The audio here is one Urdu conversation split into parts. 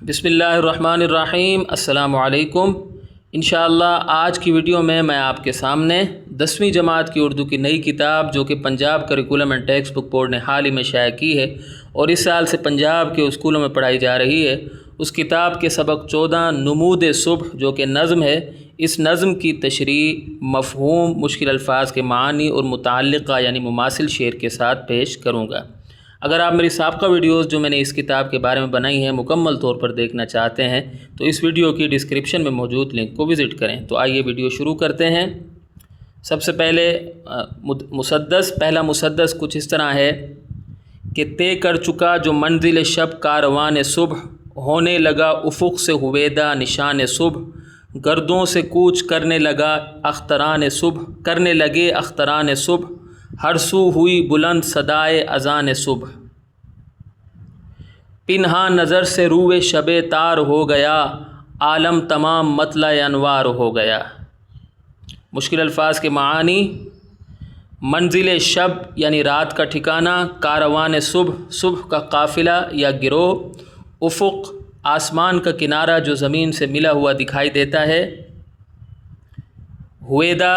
بسم اللہ الرحمن الرحیم۔ السلام علیکم۔ انشاءاللہ آج کی ویڈیو میں آپ کے سامنے 10ویں جماعت کی اردو کی نئی کتاب جو کہ Punjab curriculum and text book board نے حال ہی میں شائع کی ہے اور اس سال سے پنجاب کے اسکولوں میں پڑھائی جا رہی ہے، اس کتاب کے سبق 14 نمود صبح جو کہ نظم ہے، اس نظم کی تشریح، مفہوم، مشکل الفاظ کے معنی اور متعلقہ یعنی مماثل شعر کے ساتھ پیش کروں گا۔ اگر آپ میری سابقہ ویڈیوز جو میں نے اس کتاب کے بارے میں بنائی ہیں مکمل طور پر دیکھنا چاہتے ہیں تو اس ویڈیو کی ڈسکرپشن میں موجود لنک کو وزٹ کریں۔ تو آئیے ویڈیو شروع کرتے ہیں۔ سب سے پہلے پہلا مسدس کچھ اس طرح ہے کہ طے کر چکا جو منزل شب کاروان صبح، ہونے لگا افق سے ہویدا نشان صبح، گردوں سے کوچ کرنے لگے اختران صبح، ہر سو ہوئی بلند صدائے اذان صبح، پنہا نظر سے روئے شب تار ہو گیا، عالم تمام مطلع انوار ہو گیا۔ مشکل الفاظ کے معنی: منزل شب یعنی رات کا ٹھکانہ، کاروان صبح صبح کا قافلہ یا گروہ، افق آسمان کا کنارہ جو زمین سے ملا ہوا دکھائی دیتا ہے، ہویدا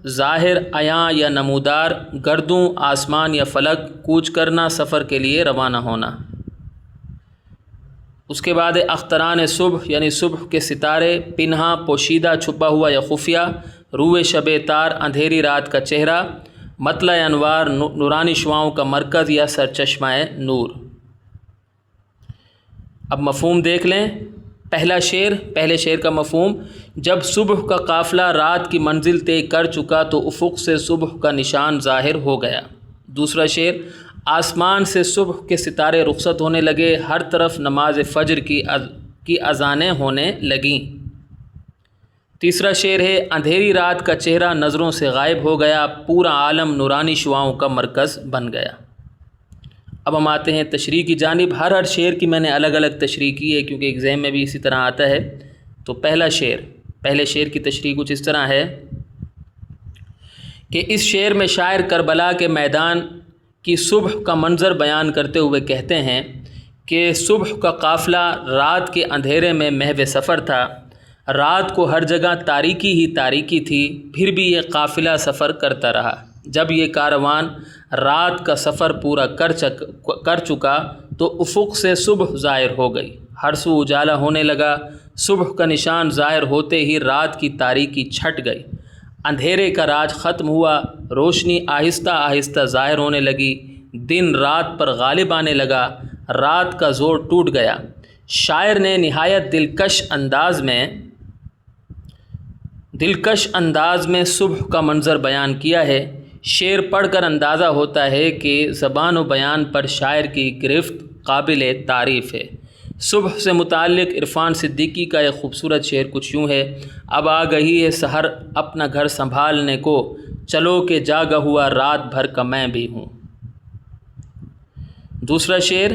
ظاہر عیاں یا نمودار، گردوں آسمان یا فلک، کوچ کرنا سفر کے لیے روانہ ہونا۔ اس کے بعد اختران صبح یعنی صبح کے ستارے، پنہا پوشیدہ چھپا ہوا یا خفیہ، روئے شب تار اندھیری رات کا چہرہ، مطلع انوار نورانی شعاؤں کا مرکز یا سرچشمہ نور۔ اب مفہوم دیکھ لیں۔ پہلے شعر کا مفہوم: جب صبح کا قافلہ رات کی منزل طے کر چکا تو افق سے صبح کا نشان ظاہر ہو گیا۔ دوسرا شعر: آسمان سے صبح کے ستارے رخصت ہونے لگے، ہر طرف نماز فجر کی اذانیں ہونے لگیں۔ تیسرا شعر ہے: اندھیری رات کا چہرہ نظروں سے غائب ہو گیا، پورا عالم نورانی شعاؤں کا مرکز بن گیا۔ اب ہم آتے ہیں تشریح کی جانب۔ ہر شعر کی میں نے الگ الگ تشریح کی ہے کیونکہ ایگزام میں بھی اسی طرح آتا ہے۔ تو پہلے شعر کی تشریح کچھ اس طرح ہے کہ اس شعر میں شاعر کربلا کے میدان کی صبح کا منظر بیان کرتے ہوئے کہتے ہیں کہ صبح کا قافلہ رات کے اندھیرے میں محو سفر تھا، رات کو ہر جگہ تاریکی ہی تاریکی تھی، پھر بھی یہ قافلہ سفر کرتا رہا۔ جب یہ کاروان رات کا سفر پورا کر چکا تو افق سے صبح ظاہر ہو گئی، ہر سو اجالا ہونے لگا، صبح کا نشان ظاہر ہوتے ہی رات کی تاریکی چھٹ گئی، اندھیرے کا راج ختم ہوا، روشنی آہستہ آہستہ ظاہر ہونے لگی، دن رات پر غالب آنے لگا، رات کا زور ٹوٹ گیا۔ شاعر نے نہایت دلکش انداز میں صبح کا منظر بیان کیا ہے۔ شعر پڑھ کر اندازہ ہوتا ہے کہ زبان و بیان پر شاعر کی گرفت قابل تعریف ہے۔ صبح سے متعلق عرفان صدیقی کا ایک خوبصورت شعر کچھ یوں ہے: اب آ گئی ہے سحر اپنا گھر سنبھالنے کو، چلو کہ جاگا ہوا رات بھر کا میں بھی ہوں۔ دوسرا شعر: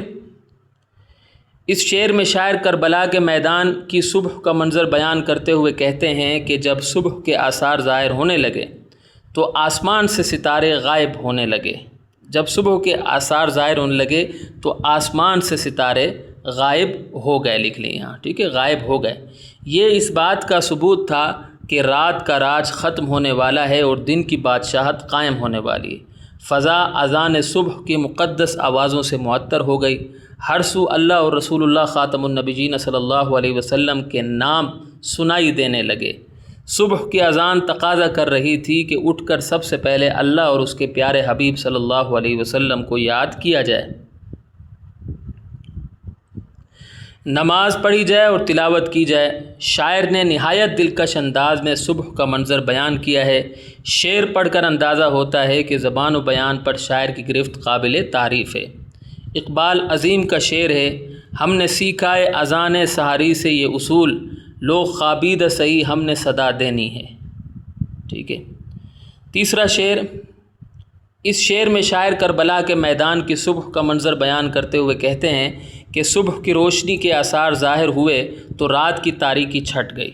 اس شعر میں شاعر کربلا کے میدان کی صبح کا منظر بیان کرتے ہوئے کہتے ہیں کہ جب صبح کے آثار ظاہر ہونے لگے تو آسمان سے ستارے غائب ہونے لگے۔ جب صبح کے آثار ظاہر ہونے لگے تو آسمان سے ستارے غائب ہو گئے، لکھ لیں یہاں، ٹھیک ہے، غائب ہو گئے۔ یہ اس بات کا ثبوت تھا کہ رات کا راج ختم ہونے والا ہے اور دن کی بادشاہت قائم ہونے والی ہے۔ فضا اذان صبح کی مقدس آوازوں سے معطر ہو گئی، ہر سو اللہ اور رسول اللہ خاتم النبیین صلی اللہ علیہ وسلم کے نام سنائی دینے لگے۔ صبح کی اذان تقاضا کر رہی تھی کہ اٹھ کر سب سے پہلے اللہ اور اس کے پیارے حبیب صلی اللہ علیہ وسلم کو یاد کیا جائے، نماز پڑھی جائے اور تلاوت کی جائے۔ شاعر نے نہایت دلکش انداز میں صبح کا منظر بیان کیا ہے۔ شعر پڑھ کر اندازہ ہوتا ہے کہ زبان و بیان پر شاعر کی گرفت قابل تعریف ہے۔ اقبال عظیم کا شعر ہے: ہم نے سیکھا ہے اذان سحری سے یہ اصول، لوگ خوابید سہی ہم نے صدا دینی ہے۔ ٹھیک ہے۔ تیسرا شعر: اس شعر میں شاعر کربلا کے میدان کی صبح کا منظر بیان کرتے ہوئے کہتے ہیں کہ صبح کی روشنی کے آثار ظاہر ہوئے تو رات کی تاریکی چھٹ گئی،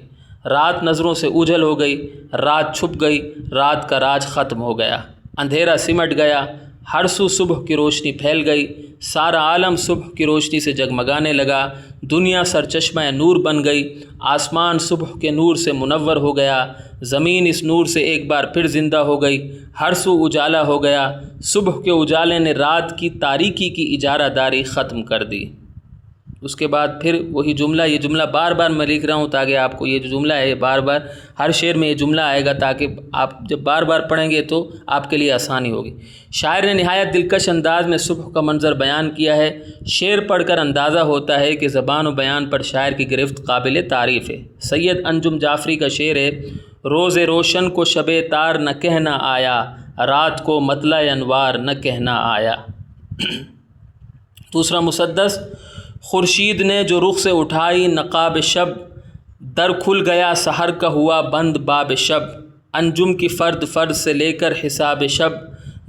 رات نظروں سے اوجھل ہو گئی، رات چھپ گئی، رات کا راج ختم ہو گیا، اندھیرا سمٹ گیا، ہر سو صبح کی روشنی پھیل گئی، سارا عالم صبح کی روشنی سے جگمگانے لگا، دنیا سرچشمہ نور بن گئی، آسمان صبح کے نور سے منور ہو گیا، زمین اس نور سے ایک بار پھر زندہ ہو گئی، ہر سو اجالا ہو گیا، صبح کے اجالے نے رات کی تاریکی کی اجارہ داری ختم کر دی۔ اس کے بعد پھر وہی جملہ، یہ جملہ بار بار میں لکھ رہا ہوں تاکہ آپ کو یہ جو جملہ ہے بار بار ہر شعر میں یہ جملہ آئے گا، تاکہ آپ جب بار بار پڑھیں گے تو آپ کے لیے آسانی ہوگی۔ شاعر نے نہایت دلکش انداز میں صبح کا منظر بیان کیا ہے۔ شعر پڑھ کر اندازہ ہوتا ہے کہ زبان و بیان پر شاعر کی گرفت قابل تعریف ہے۔ سید انجم جعفری کا شعر ہے: روز روشن کو شب تار نہ کہنا آیا، رات کو مطلع انوار نہ کہنا آیا۔ دوسرا مسدس: خورشید نے جو رخ سے اٹھائی نقاب شب، در کھل گیا سحر کا ہوا بند باب شب، انجم کی فرد فرد سے لے کر حساب شب،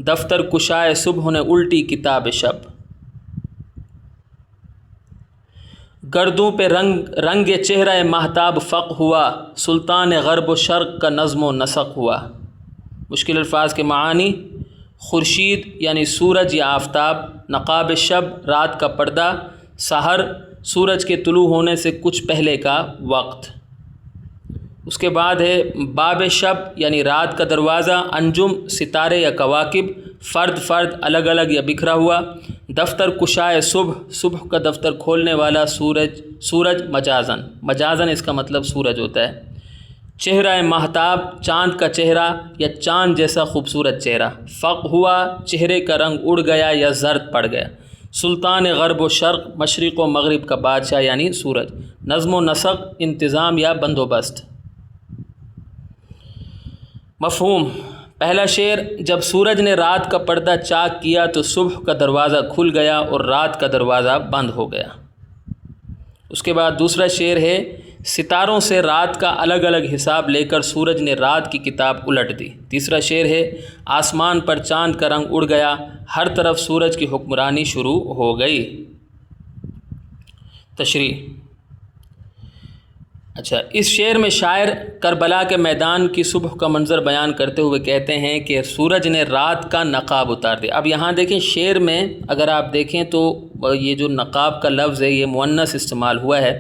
دفتر کشائے صبح نے الٹی کتاب شب۔ گردوں پہ رنگ چہرہ مہتاب فق ہوا، سلطان غرب و شرق کا نظم و نسق ہوا۔ مشکل الفاظ کے معانی: خورشید یعنی سورج یا آفتاب، نقاب شب رات کا پردہ، سحر سورج کے طلوع ہونے سے کچھ پہلے کا وقت۔ اس کے بعد ہے باب شب یعنی رات کا دروازہ، انجم ستارے یا کواکب، فرد فرد الگ الگ یا بکھرا ہوا، دفتر کشائے صبح صبح کا دفتر کھولنے والا سورج مجازن اس کا مطلب سورج ہوتا ہے، چہرہ مہتاب چاند کا چہرہ یا چاند جیسا خوبصورت چہرہ، فق ہوا چہرے کا رنگ اڑ گیا یا زرد پڑ گیا، سلطان غرب و شرق مشرق و مغرب کا بادشاہ یعنی سورج، نظم و نسق انتظام یا بندوبست۔ مفہوم: پہلا شعر: جب سورج نے رات کا پردہ چاک کیا تو صبح کا دروازہ کھل گیا اور رات کا دروازہ بند ہو گیا۔ اس کے بعد دوسرا شعر ہے: ستاروں سے رات کا الگ الگ حساب لے کر سورج نے رات کی کتاب الٹ دی۔ تیسرا شعر ہے: آسمان پر چاند کا رنگ اڑ گیا، ہر طرف سورج کی حکمرانی شروع ہو گئی۔ تشریح: اس شعر میں شاعر کربلا کے میدان کی صبح کا منظر بیان کرتے ہوئے کہتے ہیں کہ سورج نے رات کا نقاب اتار دیا۔ اب یہاں دیکھیں شعر میں اگر آپ دیکھیں تو یہ جو نقاب کا لفظ ہے یہ مؤنث استعمال ہوا ہے،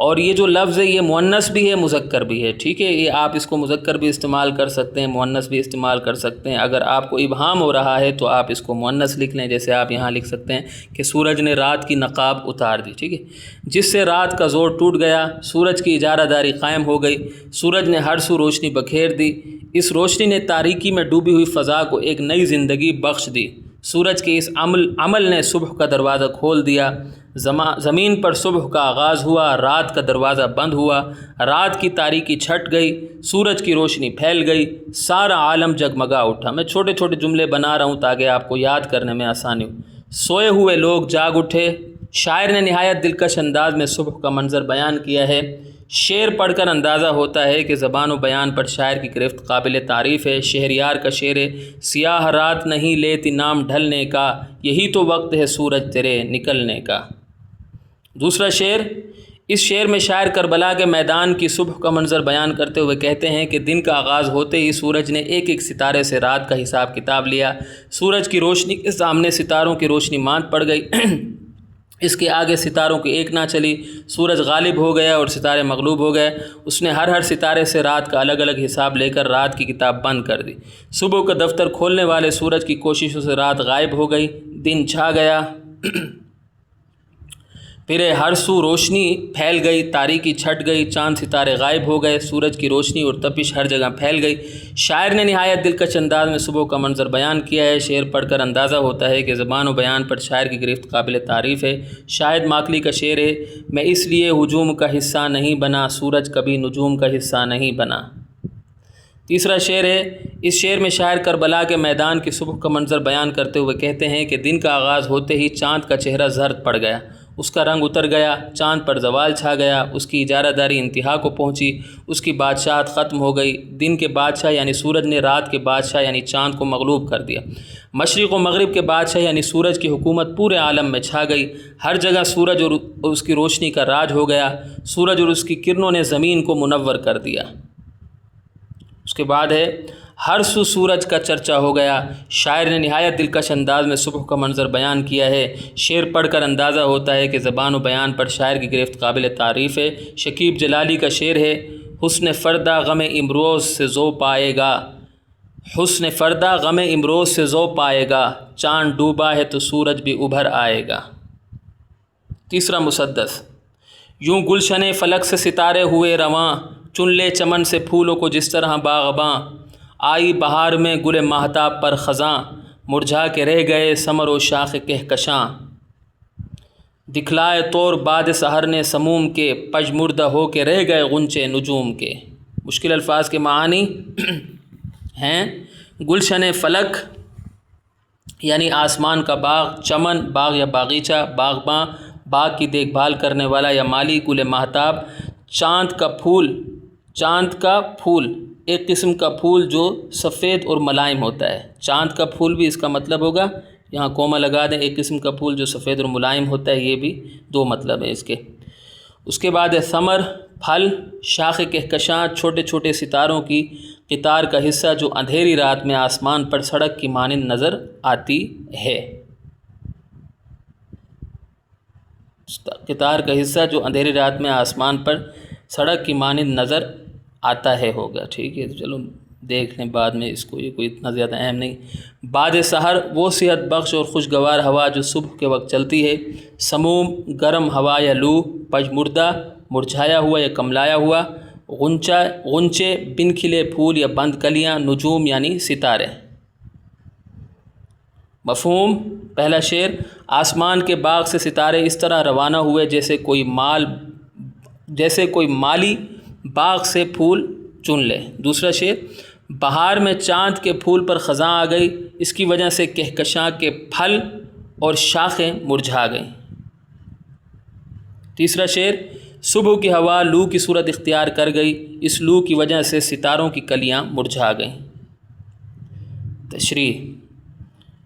اور یہ جو لفظ ہے یہ مؤنث بھی ہے مذکر بھی ہے، ٹھیک ہے، یہ آپ اس کو مذکر بھی استعمال کر سکتے ہیں، مؤنث بھی استعمال کر سکتے ہیں۔ اگر آپ کو ابہام ہو رہا ہے تو آپ اس کو مؤنث لکھ لیں، جیسے آپ یہاں لکھ سکتے ہیں کہ سورج نے رات کی نقاب اتار دی، ٹھیک ہے، جس سے رات کا زور ٹوٹ گیا، سورج کی اجارہ داری قائم ہو گئی، سورج نے ہر سو روشنی بکھیر دی، اس روشنی نے تاریکی میں ڈوبی ہوئی فضا کو ایک نئی زندگی بخش دی، سورج کے اس عمل نے صبح کا دروازہ کھول دیا، زمین پر صبح کا آغاز ہوا، رات کا دروازہ بند ہوا، رات کی تاریکی چھٹ گئی، سورج کی روشنی پھیل گئی، سارا عالم جگمگا اٹھا۔ میں چھوٹے چھوٹے جملے بنا رہا ہوں تاکہ آپ کو یاد کرنے میں آسانی ہو۔ سوئے ہوئے لوگ جاگ اٹھے۔ شاعر نے نہایت دلکش انداز میں صبح کا منظر بیان کیا ہے۔ شعر پڑھ کر اندازہ ہوتا ہے کہ زبان و بیان پر شاعر کی گرفت قابل تعریف ہے۔ شہریار کا شعر ہے: سیاہ رات نہیں لیتی نام ڈھلنے کا، یہی تو وقت ہے سورج تیرے نکلنے کا۔ دوسرا شعر: اس شعر میں شاعر کربلا کے میدان کی صبح کا منظر بیان کرتے ہوئے کہتے ہیں کہ دن کا آغاز ہوتے ہی سورج نے ایک ایک ستارے سے رات کا حساب کتاب لیا، سورج کی روشنی کے سامنے ستاروں کی روشنی ماند پڑ گئی، اس کے آگے ستاروں کی ایک نہ چلی، سورج غالب ہو گیا اور ستارے مغلوب ہو گئے، اس نے ہر ستارے سے رات کا الگ الگ حساب لے کر رات کی کتاب بند کر دی، صبح کا دفتر کھولنے والے سورج کی کوششوں سے رات غائب ہو گئی، دن چھا گیا، پھر ہر سو روشنی پھیل گئی، تاریکی چھٹ گئی، چاند ستارے غائب ہو گئے، سورج کی روشنی اور تپش ہر جگہ پھیل گئی۔ شاعر نے نہایت دلکش انداز میں صبح کا منظر بیان کیا ہے۔ شعر پڑھ کر اندازہ ہوتا ہے کہ زبان و بیان پر شاعر کی گرفت قابل تعریف ہے۔ شاہد ماکلی کا شعر ہے: میں اس لیے ہجوم کا حصہ نہیں بنا، سورج کبھی نجوم کا حصہ نہیں بنا۔ تیسرا شعر ہے: اس شعر میں شاعر کربلا کے میدان کی صبح کا منظر بیان کرتے ہوئے کہتے ہیں کہ دن کا آغاز ہوتے ہی چاند کا چہرہ زرد پڑ گیا، اس کا رنگ اتر گیا، چاند پر زوال چھا گیا، اس کی اجارہ داری انتہا کو پہنچی، اس کی بادشاہت ختم ہو گئی، دن کے بادشاہ یعنی سورج نے رات کے بادشاہ یعنی چاند کو مغلوب کر دیا، مشرق و مغرب کے بادشاہ یعنی سورج کی حکومت پورے عالم میں چھا گئی، ہر جگہ سورج اور اس کی روشنی کا راج ہو گیا، سورج اور اس کی کرنوں نے زمین کو منور کر دیا۔ اس کے بعد ہے ہر سو سورج کا چرچا ہو گیا، شاعر نے نہایت دلکش انداز میں صبح کا منظر بیان کیا ہے۔ شعر پڑھ کر اندازہ ہوتا ہے کہ زبان و بیان پر شاعر کی گرفت قابل تعریف ہے۔ شکیب جلالی کا شعر ہے، حسن فردہ غم امروز سے ذو پائے گا، حسن فردہ غم امروز سے ذو پائے گا، چاند ڈوبا ہے تو سورج بھی ابھر آئے گا۔ تیسرا مسدس، یوں گلشن فلک سے ستارے ہوئے رواں، چن لے چمن سے پھولوں کو جس طرح باغباں، آئی بہار میں گل ماہتاب پر خزاں، مرجھا کے رہ گئے ثمر و شاخ کہکشاں، دکھلائے طور باد سحر نے سموم کے، پژمردہ ہو کے رہ گئے غنچے نجوم کے۔ مشکل الفاظ کے معانی ہیں گلشن فلک یعنی آسمان کا باغ، چمن باغ یا باغیچہ، باغباں باغ کی دیکھ بھال کرنے والا یا مالی، گل ماہتاب چاند کا پھول ایک قسم کا پھول جو سفید اور ملائم ہوتا ہے۔ چاند کا پھول بھی اس کا مطلب ہوگا، یہاں کوما لگا دیں، ایک قسم کا پھول جو سفید اور ملائم ہوتا ہے، یہ بھی دو مطلب ہے اس کے۔ اس کے بعد ہے ثمر پھل، شاخ کہکشاں چھوٹے چھوٹے ستاروں کی قطار کا حصہ جو اندھیری رات میں آسمان پر سڑک کی مانند نظر آتی ہے، قطار کا حصہ جو اندھیری رات میں آسمان پر سڑک کی مانند نظر آتا ہے ہوگا، ٹھیک ہے، چلو دیکھ لیں بعد میں اس کو، یہ کوئی اتنا زیادہ اہم نہیں۔ باد سحر وہ صحت بخش اور خوشگوار ہوا جو صبح کے وقت چلتی ہے۔ سموم گرم ہوا یا لو، پژمردہ مرجھایا ہوا یا کملایا ہوا، غنچے بن کھلے پھول یا بند کلیاں، نجوم یعنی ستارے۔ مفہوم، پہلا شعر، آسمان کے باغ سے ستارے اس طرح روانہ ہوئے جیسے کوئی مالی باغ سے پھول چن لے۔ دوسرا شعر، بہار میں چاند کے پھول پر خزاں آ گئی، اس کی وجہ سے کہکشاں کے پھل اور شاخیں مرجھا گئیں۔ تیسرا شعر، صبح کی ہوا لو کی صورت اختیار کر گئی، اس لو کی وجہ سے ستاروں کی کلیاں مرجھا گئیں۔ تشریح،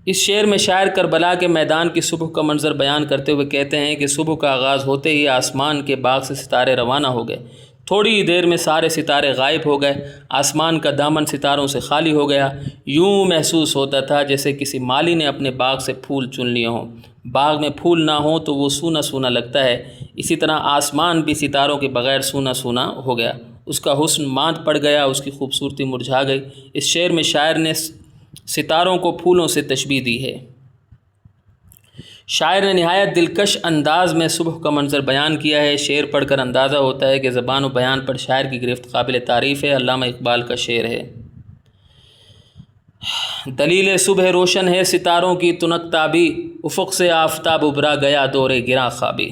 اس شعر میں شاعر کربلا کے میدان کی صبح کا منظر بیان کرتے ہوئے کہتے ہیں کہ صبح کا آغاز ہوتے ہی آسمان کے باغ سے ستارے روانہ ہو گئے، تھوڑی ہی دیر میں سارے ستارے غائب ہو گئے، آسمان کا دامن ستاروں سے خالی ہو گیا، یوں محسوس ہوتا تھا جیسے کسی مالی نے اپنے باغ سے پھول چن لیے ہوں۔ باغ میں پھول نہ ہوں تو وہ سونا سونا لگتا ہے، اسی طرح آسمان بھی ستاروں کے بغیر سونا سونا ہو گیا، اس کا حسن ماند پڑ گیا، اس کی خوبصورتی مرجھا گئی۔ اس شعر میں شاعر نے ستاروں کو پھولوں سے تشبیہ دی ہے۔ شاعر نے نہایت دلکش انداز میں صبح کا منظر بیان کیا ہے۔ شعر پڑھ کر اندازہ ہوتا ہے کہ زبان و بیان پر شاعر کی گرفت قابل تعریف ہے۔ علامہ اقبال کا شعر ہے، دلیل صبح روشن ہے ستاروں کی تنک تابی، افق سے آفتاب ابھرا گیا دور گراں خوابی۔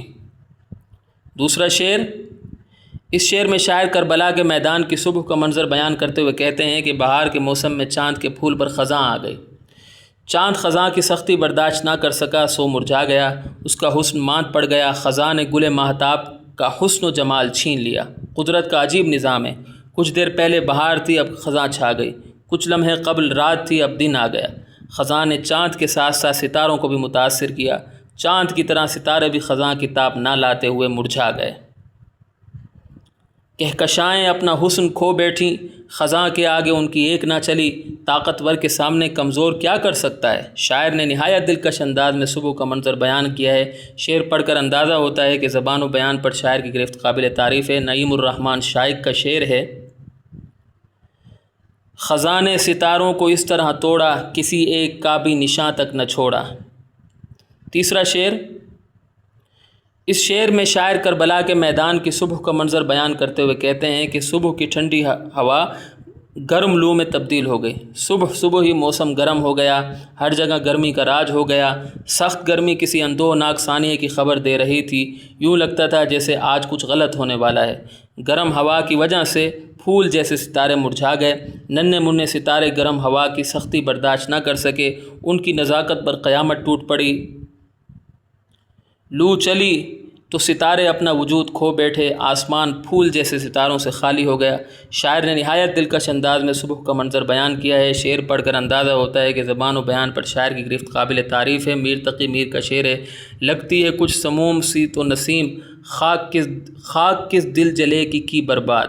دوسرا شعر، اس شعر میں شاعر کربلا کے میدان کی صبح کا منظر بیان کرتے ہوئے کہتے ہیں کہ بہار کے موسم میں چاند کے پھول پر خزاں آ گئی، چاند خزاں کی سختی برداشت نہ کر سکا سو مرجھا گیا، اس کا حسن ماند پڑ گیا، خزاں نے گل ماہتاب کا حسن و جمال چھین لیا۔ قدرت کا عجیب نظام ہے، کچھ دیر پہلے بہار تھی اب خزاں چھا گئی، کچھ لمحے قبل رات تھی اب دن آ گیا۔ خزاں نے چاند کے ساتھ ساتھ ستاروں کو بھی متاثر کیا، چاند کی طرح ستارے بھی خزاں کی تاب نہ لاتے ہوئے مرجھا گئے۔ کہکشائیں اپنا حسن کھو بیٹھیں، خزاں کے آگے ان کی ایک نہ چلی، طاقتور کے سامنے کمزور کیا کر سکتا ہے۔ شاعر نے نہایت دلکش انداز میں صبح کا منظر بیان کیا ہے۔ شعر پڑھ کر اندازہ ہوتا ہے کہ زبان و بیان پر شاعر کی گرفت قابل تعریف ہے۔ نعیم الرحمن شائق کا شعر ہے، خزاں نے ستاروں کو اس طرح توڑا، کسی ایک کا بھی نشاں تک نہ چھوڑا۔ تیسرا شعر، اس شعر میں شاعر کربلا کے میدان کی صبح کا منظر بیان کرتے ہوئے کہتے ہیں کہ صبح کی ٹھنڈی ہوا گرم لو میں تبدیل ہو گئی، صبح ہی موسم گرم ہو گیا، ہر جگہ گرمی کا راج ہو گیا، سخت گرمی کسی اندوہناک ثانیے کی خبر دے رہی تھی، یوں لگتا تھا جیسے آج کچھ غلط ہونے والا ہے۔ گرم ہوا کی وجہ سے پھول جیسے ستارے مرجھا گئے، ننھے منھے ستارے گرم ہوا کی سختی برداشت نہ کر سکے، ان کی نزاکت پر قیامت ٹوٹ پڑی۔ لو چلی تو ستارے اپنا وجود کھو بیٹھے، آسمان پھول جیسے ستاروں سے خالی ہو گیا۔ شاعر نے نہایت دلکش انداز میں صبح کا منظر بیان کیا ہے۔ شعر پڑھ کر اندازہ ہوتا ہے کہ زبان و بیان پر شاعر کی گرفت قابل تعریف ہے۔ میر تقی میر کا شعر ہے، لگتی ہے کچھ سموم سی تو نسیم، خاک کس دل جلے کی برباد۔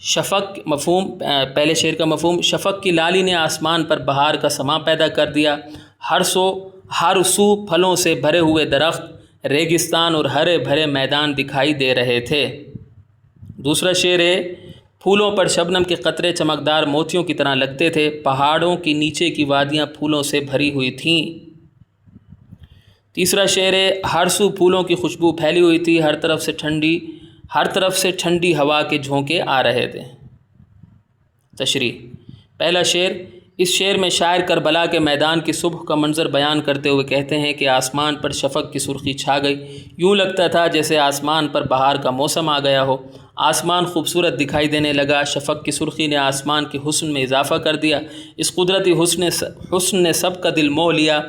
شفق مفہوم، پہلے شعر کا مفہوم، شفق کی لالی نے آسمان پر بہار کا سما پیدا کر دیا، ہر سو پھلوں سے بھرے ہوئے درخت، ریگستان اور ہرے بھرے میدان دکھائی دے رہے تھے۔ دوسرا شعر ہے، پھولوں پر شبنم کے قطرے چمکدار موتیوں کی طرح لگتے تھے، پہاڑوں کی نیچے کی وادیاں پھولوں سے بھری ہوئی تھیں۔ تیسرا شعر ہے، ہر سو پھولوں کی خوشبو پھیلی ہوئی تھی، ہر طرف سے ٹھنڈی ہوا کے جھونکے آ رہے تھے۔ تشریح۔ پہلا شعر، اس شعر میں شاعر کربلا کے میدان کی صبح کا منظر بیان کرتے ہوئے کہتے ہیں کہ آسمان پر شفق کی سرخی چھا گئی، یوں لگتا تھا جیسے آسمان پر بہار کا موسم آ گیا ہو، آسمان خوبصورت دکھائی دینے لگا، شفق کی سرخی نے آسمان کے حسن میں اضافہ کر دیا، اس قدرتی حسن نے سب کا دل موہ لیا،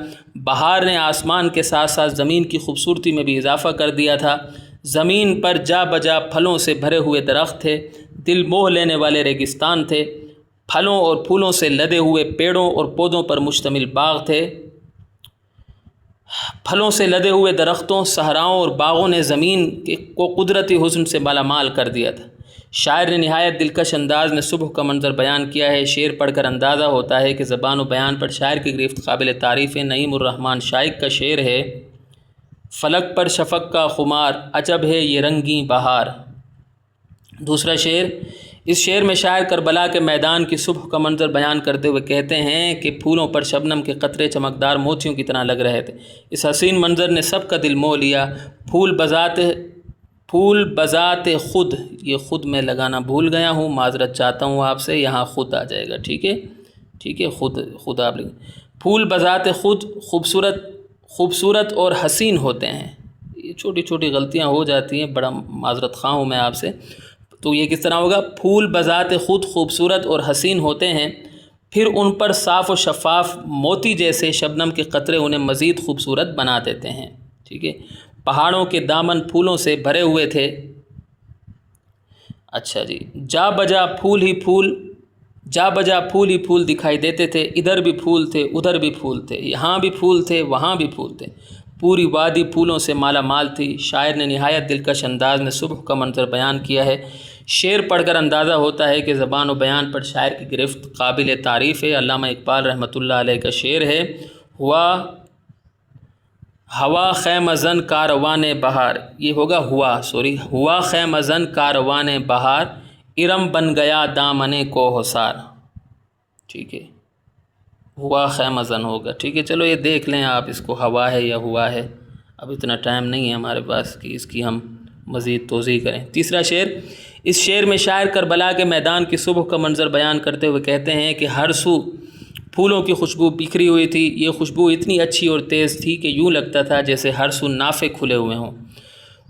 بہار نے آسمان کے ساتھ ساتھ زمین کی خوبصورتی میں بھی اضافہ کر دیا تھا، زمین پر جا بجا پھلوں سے بھرے ہوئے درخت تھے، دل موہ لینے والے ریگستان تھے، پھلوں اور پھولوں سے لدے ہوئے پیڑوں اور پودوں پر مشتمل باغ تھے، پھلوں سے لدے ہوئے درختوں، صحراؤں اور باغوں نے زمین کو قدرتی حسن سے مالا مال کر دیا تھا۔ شاعر نے نہایت دلکش انداز میں صبح کا منظر بیان کیا ہے۔ شعر پڑھ کر اندازہ ہوتا ہے کہ زبان و بیان پر شاعر کی گرفت قابل تعریف ہے۔ نعیم الرحمن شائق کا شعر ہے، فلک پر شفق کا خمار، عجب ہے یہ رنگیں بہار۔ دوسرا شعر، اس شعر میں شاعر کربلا کے میدان کی صبح کا منظر بیان کرتے ہوئے کہتے ہیں کہ پھولوں پر شبنم کے قطرے چمکدار موتیوں کی طرح لگ رہے تھے، اس حسین منظر نے سب کا دل موہ لیا، پھول بذات خود، یہ خود میں لگانا بھول گیا ہوں، معذرت چاہتا ہوں آپ سے، یہاں خود آ جائے گا، ٹھیک ہے، خود آپ لیں، پھول بذات خود خوبصورت اور حسین ہوتے ہیں۔ یہ چھوٹی چھوٹی غلطیاں ہو جاتی ہیں، بڑا معذرت خواہ ہوں میں آپ سے۔ تو یہ کس طرح ہوگا، پھول بذات خود خوبصورت اور حسین ہوتے ہیں، پھر ان پر صاف و شفاف موتی جیسے شبنم کے قطرے انہیں مزید خوبصورت بنا دیتے ہیں، ٹھیک ہے۔ پہاڑوں کے دامن پھولوں سے بھرے ہوئے تھے، اچھا جی، جا بجا پھول ہی پھول دکھائی دیتے تھے، ادھر بھی پھول تھے ادھر بھی پھول تھے، یہاں بھی پھول تھے وہاں بھی پھول تھے، پوری وادی پھولوں سے مالا مال تھی۔ شاعر نے نہایت دلکش انداز میں صبح کا منظر بیان کیا ہے۔ شعر پڑھ کر اندازہ ہوتا ہے کہ زبان و بیان پر شاعر کی گرفت قابل تعریف ہے۔ علامہ اقبال رحمۃ اللہ علیہ کا شعر ہے، ہوا خیمہ زن کاروان بہار، یہ ہوگا ہوا خیمہ زن کاروان بہار، ارم بن گیا دامن کوہسار، ٹھیک ہے، ہوا خیمہ زن ہوگا، ٹھیک ہے۔ چلو یہ دیکھ لیں آپ اس کو، ہوا ہے یا ہوا ہے، اب اتنا ٹائم نہیں ہے ہمارے پاس کہ اس کی ہم مزید توضیح کریں۔ تیسرا شعر، اس شعر میں شاعر کربلا کے میدان کی صبح کا منظر بیان کرتے ہوئے کہتے ہیں کہ ہر سو پھولوں کی خوشبو بکھری ہوئی تھی، یہ خوشبو اتنی اچھی اور تیز تھی کہ یوں لگتا تھا جیسے ہر سو نافے کھلے ہوئے ہوں،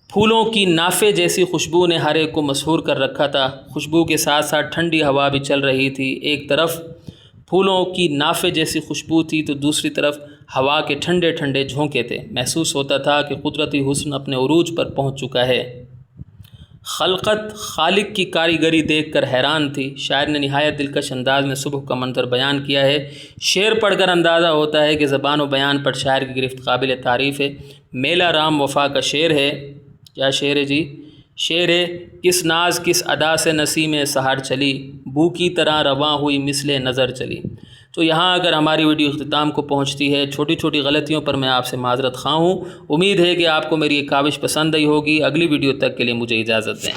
پھولوں کی نافے جیسی خوشبو نے ہر ایک کو مسحور کر رکھا تھا۔ خوشبو کے ساتھ ساتھ ٹھنڈی ہوا بھی چل رہی تھی، ایک طرف پھولوں کی نافے جیسی خوشبو تھی تو دوسری طرف ہوا کے ٹھنڈے ٹھنڈے جھونکے تھے، محسوس ہوتا تھا کہ قدرتی حسن اپنے عروج پر پہنچ چکا ہے۔ خلقت خالق کی کاریگری دیکھ کر حیران تھی۔ شاعر نے نہایت دلکش انداز میں صبح کا منظر بیان کیا ہے۔ شعر پڑھ کر اندازہ ہوتا ہے کہ زبان و بیان پر شاعر کی گرفت قابل تعریف ہے۔ میلا رام وفا کا شعر ہے، کیا شعر ہے جی؟ شعر ہے، کس ناز کس ادا سے نسیم سحر چلی، بو کی طرح رواں ہوئی مثل نظر چلی۔ تو یہاں اگر ہماری ویڈیو اختتام کو پہنچتی ہے، چھوٹی چھوٹی غلطیوں پر میں آپ سے معذرت خواہ ہوں۔ امید ہے کہ آپ کو میری یہ کاوش پسند آئی ہوگی۔ اگلی ویڈیو تک کے لیے مجھے اجازت دیں۔